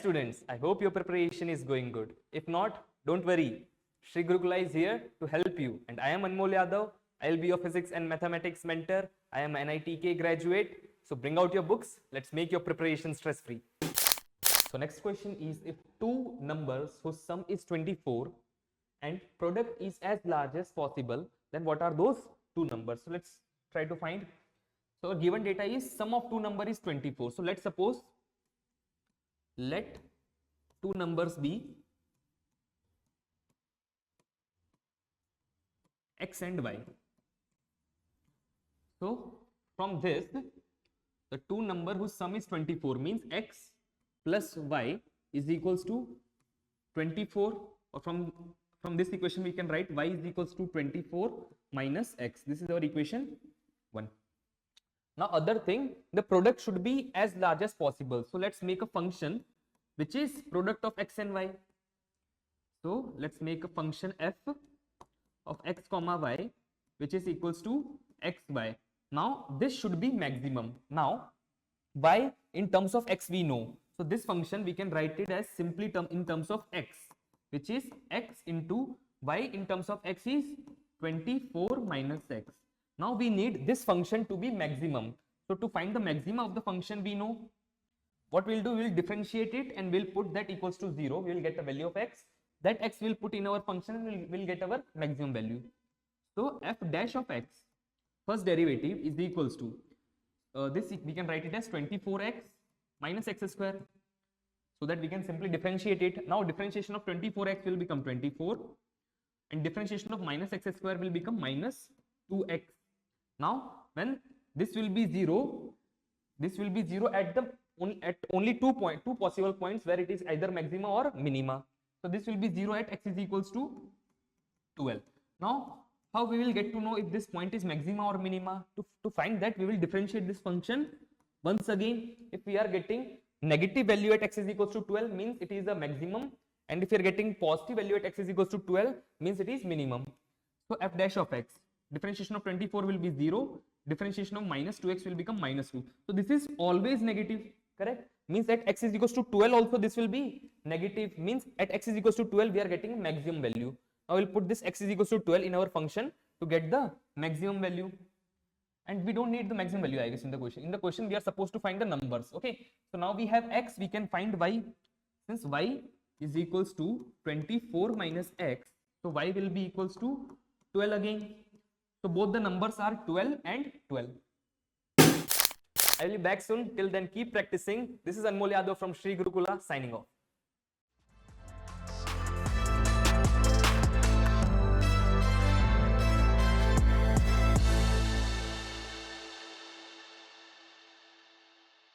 students, I hope your preparation is going good. If not, don't worry. Sri Gurukula is here to help you. And I am Anmol Yadav. I will be your physics and mathematics mentor. I am an NIT-JEE graduate. So bring out your books. Let's make your preparation stress-free. So next question is, if two numbers whose sum is 24 and product is as large as possible, then what are those two numbers? So let's try to find. So given data is sum of two number is 24. So let's suppose let two numbers be x and y. So from this, the two number whose sum is 24 means x plus y is equals to 24, or from this equation we can write y is equals to 24 minus x. This is our equation 1. Now other thing, the product should be as large as possible. So let's make a function which is product of x and y. So let's make a function f of x comma y which is equals to xy. Now this should be maximum. Now y in terms of x we know. So this function we can write it as simply in terms of x, which is x into y in terms of x is 24 minus x. Now we need this function to be maximum. So to find the maximum of the function, we know what we'll do, we'll differentiate it and we'll put that equals to 0. We will get the value of x. That x will put in our function and we'll get our maximum value. So f dash of x, first derivative, is equals to this we can write it as 24x minus x square, so that we can simply differentiate it. Now differentiation of 24x will become 24 and differentiation of minus x square will become minus 2x. Now when this will be 0, this will be 0 at only two possible points where it is either maxima or minima. So this will be 0 at x is equals to 12. Now how we will get to know if this point is maxima or minima? To find that, we will differentiate this function. Once again, if we are getting negative value at x is equals to 12 means it is a maximum, and if you are getting positive value at x is equals to 12 means it is minimum. So f dash of x, differentiation of 24 will be 0, differentiation of minus 2x will become minus 2. So this is always negative, correct? Means at x is equals to 12 also this will be negative, means at x is equals to 12 we are getting maximum value. Now we'll put this x is equals to 12 in our function to get the maximum value. And we don't need the maximum value, I guess, in the question. In the question, we are supposed to find the numbers. Okay. So now we have x, we can find y. Since y is equals to 24 minus x, so y will be equals to 12 again. So both the numbers are 12 and 12. I will be back soon. Till then, keep practicing. This is Anmol Yadav from Sri Gurukula signing off.